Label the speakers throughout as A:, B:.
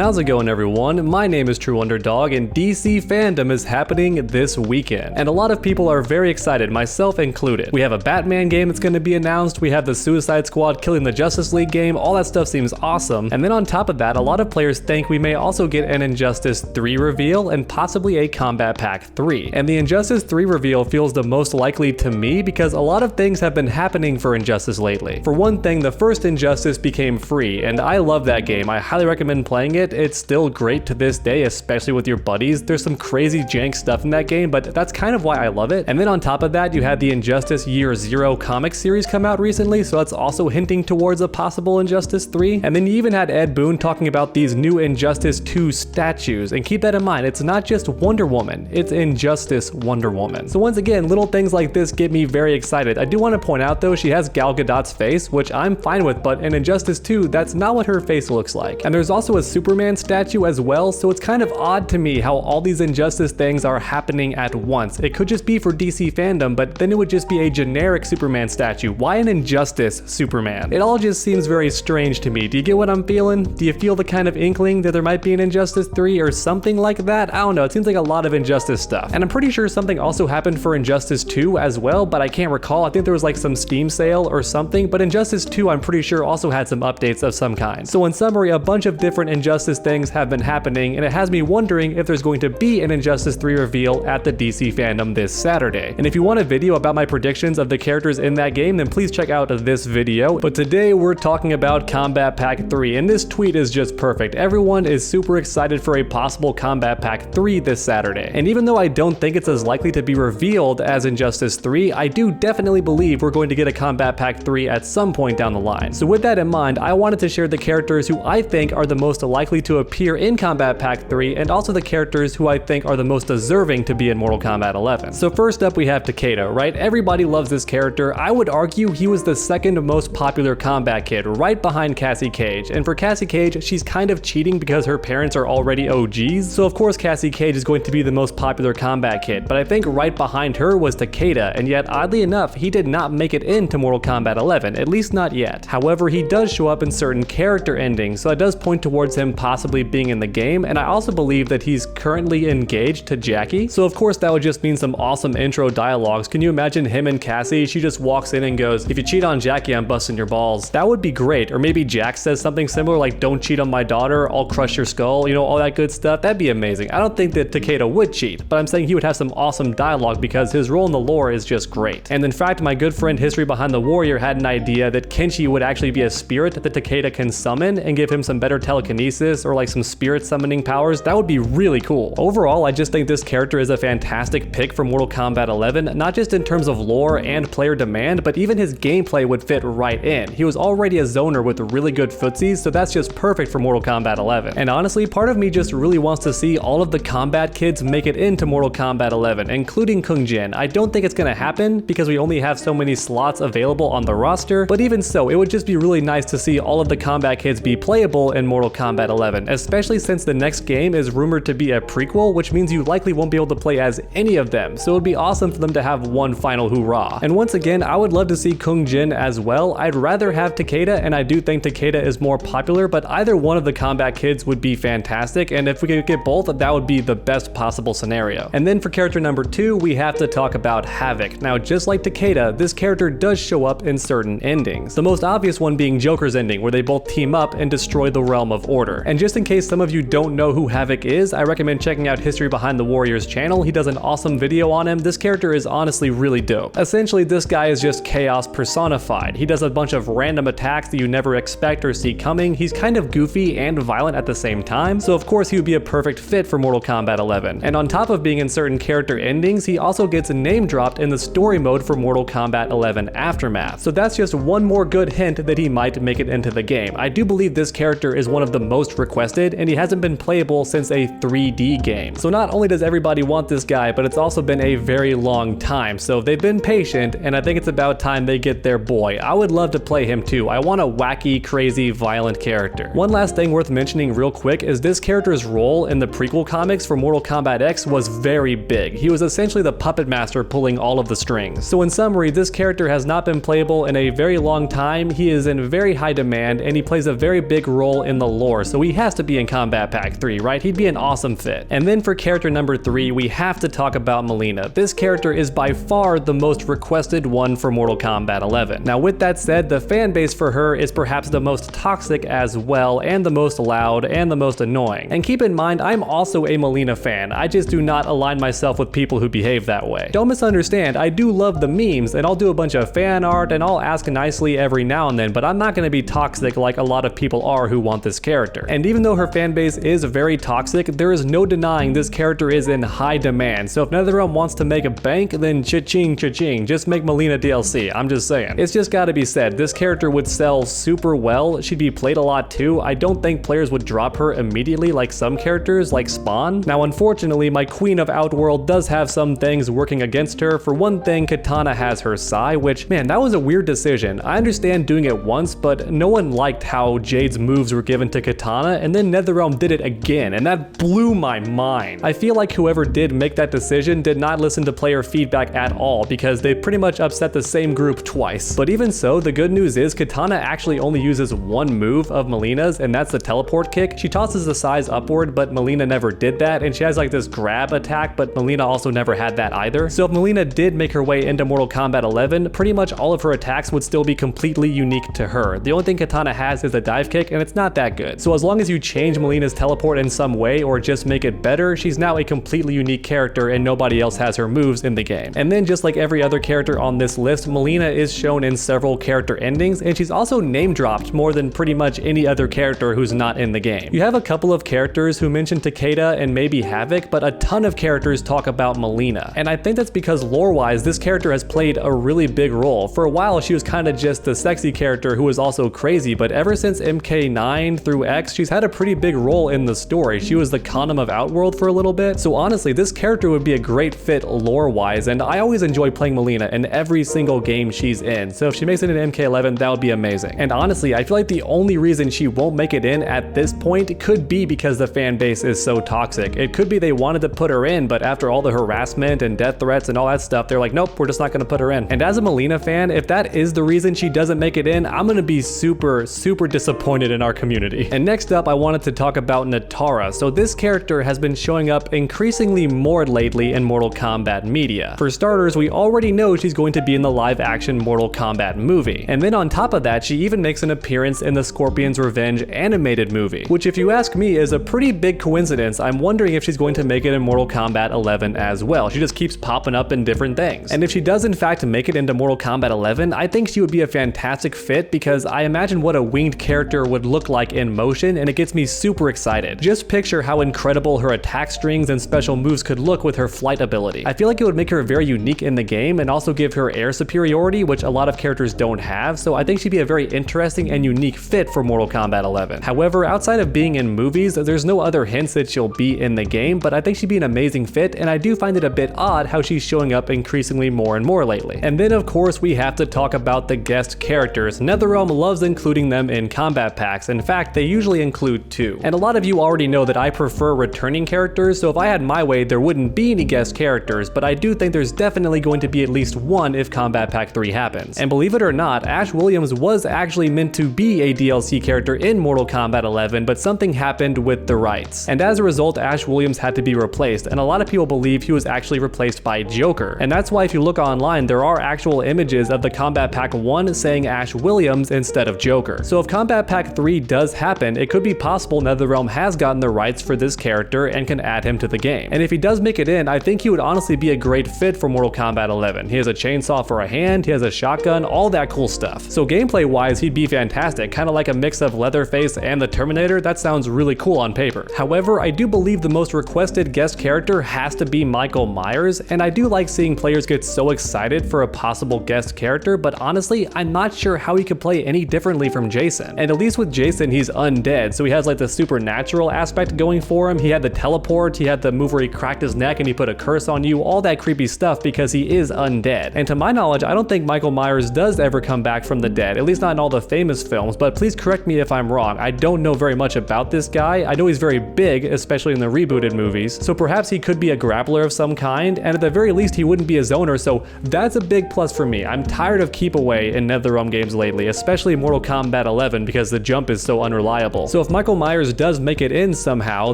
A: How's it going, everyone? My name is True Underdog, and DC Fandom is happening this weekend. And a lot of people are very excited, myself included. We have a Batman game that's going to be announced, we have the Suicide Squad killing the Justice League game, all that stuff seems awesome. And then on top of that, a lot of players think we may also get an Injustice 3 reveal and possibly a Kombat Pack 3. And the Injustice 3 reveal feels the most likely to me because a lot of things have been happening for Injustice lately. For one thing, the first Injustice became free, and I love that game. I highly recommend playing it. It's still great to this day, especially with your buddies. There's some crazy jank stuff in that game, but that's kind of why I love it. And then on top of that, you had the Injustice Year Zero comic series come out recently, so that's also hinting towards a possible Injustice 3. And then you even had Ed Boon talking about these new Injustice 2 statues, and keep that in mind, it's not just Wonder Woman, it's Injustice Wonder Woman. So once again, little things like this get me very excited. I do want to point out though, she has Gal Gadot's face, which I'm fine with, but in Injustice 2, that's not what her face looks like. And there's also a Superman statue as well, so it's kind of odd to me how all these Injustice things are happening at once. It could just be for DC Fandom, but then it would just be a generic Superman statue. Why an Injustice Superman? It all just seems very strange to me. Do you get what I'm feeling? Do you feel the kind of inkling that there might be an Injustice 3 or something like that? I don't know, it seems like a lot of Injustice stuff. And I'm pretty sure something also happened for Injustice 2 as well, but I can't recall. I think there was like some Steam sale or something, but Injustice 2 I'm pretty sure also had some updates of some kind. So in summary, a bunch of different Injustice things have been happening, and it has me wondering if there's going to be an Injustice 3 reveal at the DC Fandom this Saturday. And if you want a video about my predictions of the characters in that game, then please check out this video. But today we're talking about Kombat Pack 3, and this tweet is just perfect. Everyone is super excited for a possible Kombat Pack 3 this Saturday. And even though I don't think it's as likely to be revealed as Injustice 3, I do definitely believe we're going to get a Kombat Pack 3 at some point down the line. So with that in mind, I wanted to share the characters who I think are the most likely to appear in Kombat Pack 3, and also the characters who I think are the most deserving to be in Mortal Kombat 11. So first up we have Takeda, right? Everybody loves this character. I would argue he was the second most popular combat kid, right behind Cassie Cage. And for Cassie Cage, she's kind of cheating because her parents are already OGs, so of course Cassie Cage is going to be the most popular combat kid, but I think right behind her was Takeda, and yet oddly enough, he did not make it into Mortal Kombat 11, at least not yet. However, he does show up in certain character endings, so that does point towards him possibly being in the game, and I also believe that he's currently engaged to Jackie, so of course that would just mean some awesome intro dialogues. Can you imagine him and Cassie? She just walks in and goes, "If you cheat on Jackie, I'm busting your balls." That would be great. Or maybe Jack says something similar like, "Don't cheat on my daughter, I'll crush your skull," you know, all that good stuff. That'd be amazing. I don't think that Takeda would cheat, but I'm saying he would have some awesome dialogue because his role in the lore is just great. And in fact, my good friend History Behind the Warrior had an idea that Kenshi would actually be a spirit that Takeda can summon and give him some better telekinesis or like some spirit summoning powers. That would be really cool. Overall, I just think this character is a fantastic pick for Mortal Kombat 11, not just in terms of lore and player demand, but even his gameplay would fit right in. He was already a zoner with really good footsies, so that's just perfect for Mortal Kombat 11. And honestly, part of me just really wants to see all of the combat kids make it into Mortal Kombat 11, including Kung Jin. I don't think it's gonna happen because we only have so many slots available on the roster, but even so, it would just be really nice to see all of the combat kids be playable in Mortal Kombat 11, especially since the next game is rumored to be a prequel, which means you likely won't be able to play as any of them, so it would be awesome for them to have one final hoorah. And once again, I would love to see Kung Jin as well. I'd rather have Takeda, and I do think Takeda is more popular, but either one of the combat kids would be fantastic, and if we could get both, that would be the best possible scenario. And then for character number 2, we have to talk about Havok. Now, just like Takeda, this character does show up in certain endings. The most obvious one being Joker's ending, where they both team up and destroy the Realm of Order. And just in case some of you don't know who Havok is, I recommend checking out History Behind the Warrior's channel. He does an awesome video on him. This character is honestly really dope. Essentially, this guy is just chaos personified. He does a bunch of random attacks that you never expect or see coming. He's kind of goofy and violent at the same time, so of course he would be a perfect fit for Mortal Kombat 11. And on top of being in certain character endings, he also gets name dropped in the story mode for Mortal Kombat 11 Aftermath. So that's just one more good hint that he might make it into the game. I do believe this character is one of the most requested, and he hasn't been playable since a 3D game. So not only does everybody want this guy, but it's also been a very long time. So they've been patient, and I think it's about time they get their boy. I would love to play him too. I want a wacky, crazy, violent character. One last thing worth mentioning real quick is this character's role in the prequel comics for Mortal Kombat X was very big. He was essentially the puppet master pulling all of the strings. So in summary, this character has not been playable in a very long time. He is in very high demand, and he plays a very big role in the lore, so we he has to be in Kombat Pack 3, right? He'd be an awesome fit. And then for character number 3, we have to talk about Mileena. This character is by far the most requested one for Mortal Kombat 11. Now with that said, the fan base for her is perhaps the most toxic as well, and the most loud, and the most annoying. And keep in mind, I'm also a Mileena fan. I just do not align myself with people who behave that way. Don't misunderstand, I do love the memes, and I'll do a bunch of fan art, and I'll ask nicely every now and then, but I'm not going to be toxic like a lot of people are who want this character. And even though her fan base is very toxic, there is no denying this character is in high demand. So if NetherRealm wants to make a bank, then cha-ching, cha-ching, just make Mileena DLC. I'm just saying. It's just gotta be said, this character would sell super well. She'd be played a lot too. I don't think players would drop her immediately like some characters, like Spawn. Now unfortunately, my Queen of Outworld does have some things working against her. For one thing, Katana has her Sai, which, man, that was a weird decision. I understand doing it once, but no one liked how Jade's moves were given to Katana, and then NetherRealm did it again, and that blew my mind. I feel like whoever did make that decision did not listen to player feedback at all, because they pretty much upset the same group twice. But even so, the good news is Katana actually only uses one move of Mileena's, and that's the teleport kick. She tosses the size upward, but Mileena never did that, and she has like this grab attack, but Mileena also never had that either. So if Mileena did make her way into Mortal Kombat 11, pretty much all of her attacks would still be completely unique to her. The only thing Katana has is a dive kick, and it's not that good. So as long as you change Mileena's teleport in some way or just make it better, she's now a completely unique character and nobody else has her moves in the game. And then just like every other character on this list, Mileena is shown in several character endings, and she's also name dropped more than pretty much any other character who's not in the game. You have a couple of characters who mention Takeda and maybe Havok, but a ton of characters talk about Mileena. And I think that's because lore-wise, this character has played a really big role. For a while, she was kind of just the sexy character who was also crazy, but ever since MK9 through X, she's had a pretty big role in the story. She was the Condom of Outworld for a little bit. So honestly, this character would be a great fit lore-wise, and I always enjoy playing Mileena in every single game she's in. So if she makes it in MK11, that would be amazing. And honestly, I feel like the only reason she won't make it in at this point could be because the fan base is so toxic. It could be they wanted to put her in, but after all the harassment and death threats and all that stuff, they're like, nope, we're just not gonna put her in. And as a Mileena fan, if that is the reason she doesn't make it in, I'm gonna be super disappointed in our community. And next up, I wanted to talk about Nara. So this character has been showing up increasingly more lately in Mortal Kombat media. For starters, we already know she's going to be in the live-action Mortal Kombat movie. And then on top of that, she even makes an appearance in the Scorpion's Revenge animated movie, which if you ask me is a pretty big coincidence. I'm wondering if she's going to make it in Mortal Kombat 11 as well. She just keeps popping up in different things. And if she does in fact make it into Mortal Kombat 11, I think she would be a fantastic fit because I imagine what a winged character would look like in motion, and it gets me super excited. Just picture how incredible her attack strings and special moves could look with her flight ability. I feel like it would make her very unique in the game and also give her air superiority, which a lot of characters don't have, so I think she'd be a very interesting and unique fit for Mortal Kombat 11. However, outside of being in movies, there's no other hints that she'll be in the game, but I think she'd be an amazing fit, and I do find it a bit odd how she's showing up increasingly more and more lately. And then of course we have to talk about the guest characters. NetherRealm loves including them in combat packs. In fact, they usually include 2. And a lot of you already know that I prefer returning characters, so if I had my way, there wouldn't be any guest characters, but I do think there's definitely going to be at least one if Combat Pack 3 happens. And believe it or not, Ash Williams was actually meant to be a DLC character in Mortal Kombat 11, but something happened with the rights. And as a result, Ash Williams had to be replaced, and a lot of people believe he was actually replaced by Joker. And that's why if you look online, there are actual images of the Combat Pack 1 saying Ash Williams instead of Joker. So if Combat Pack 3 does happen, it could be possible NetherRealm has gotten the rights for this character and can add him to the game. And if he does make it in, I think he would honestly be a great fit for Mortal Kombat 11. He has a chainsaw for a hand, he has a shotgun, all that cool stuff. So gameplay wise, he'd be fantastic, kind of like a mix of Leatherface and the Terminator. That sounds really cool on paper. However, I do believe the most requested guest character has to be Michael Myers, and I do like seeing players get so excited for a possible guest character, but honestly, I'm not sure how he could play any differently from Jason. And at least with Jason, he's undead, so he has like the supernatural aspect going for him. He had the teleport, he had the move where he cracked his neck and he put a curse on you, all that creepy stuff because he is undead. And to my knowledge, I don't think Michael Myers does ever come back from the dead, at least not in all the famous films, but please correct me if I'm wrong. I don't know very much about this guy. I know he's very big, especially in the rebooted movies, so perhaps he could be a grappler of some kind, and at the very least he wouldn't be a zoner, so that's a big plus for me. I'm tired of keep away in NetherRealm games lately, especially Mortal Kombat 11 because the jump is so unreliable. So if Michael Myers does make it in somehow,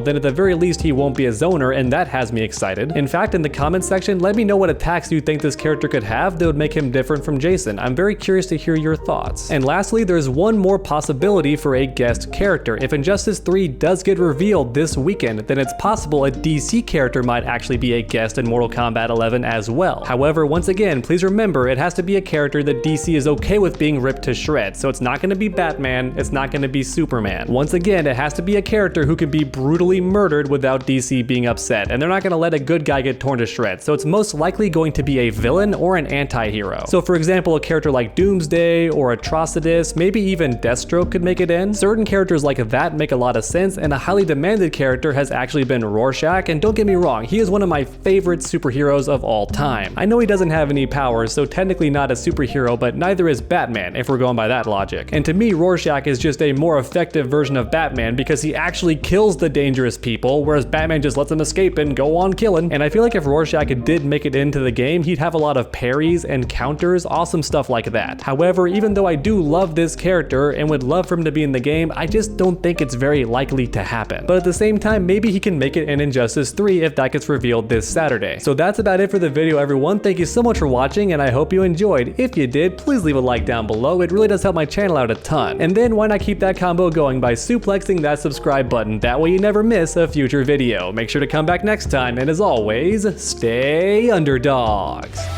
A: then at the very least he won't be a zoner, and that has me excited. In fact, in the comments section, let me know what attacks you think this character could have that would make him different from Jason. I'm very curious to hear your thoughts. And lastly, there's one more possibility for a guest character. If Injustice 3 does get revealed this weekend, then it's possible a DC character might actually be a guest in Mortal Kombat 11 as well. However, once again, please remember it has to be a character that DC is okay with being ripped to shreds. So it's not going to be Batman, it's not going to be Superman. Once again, it has to be a character who can be brutally murdered without DC being upset, and they're not going to let a good guy get torn to shreds. So it's most likely going to be a villain or an anti-hero. So for example, a character like Doomsday or Atrocitus, maybe even Deathstroke could make it in. Certain characters like that make a lot of sense, and a highly demanded character has actually been Rorschach, and don't get me wrong, he is one of my favorite superheroes of all time. I know he doesn't have any powers, so technically not a superhero, but neither is Batman, if we're going by that logic. And to me, Rorschach is just a more effective version of Batman because he actually kills the dangerous people, whereas Batman just lets them escape and go on killing. And I feel like if Rorschach did make it into the game, he'd have a lot of parries and counters, awesome stuff like that. However, even though I do love this character and would love for him to be in the game, I just don't think it's very likely to happen. But at the same time, maybe he can make it in Injustice 3 if that gets revealed this Saturday. So that's about it for the video, everyone. Thank you so much for watching, and I hope you enjoyed. If you did, please leave a like down below. It really does help my channel out a ton. And then why not keep that combo going by suplexing that subscribe button? That way you never miss a future video. Make sure to come back next time, and as always, stay underdogs.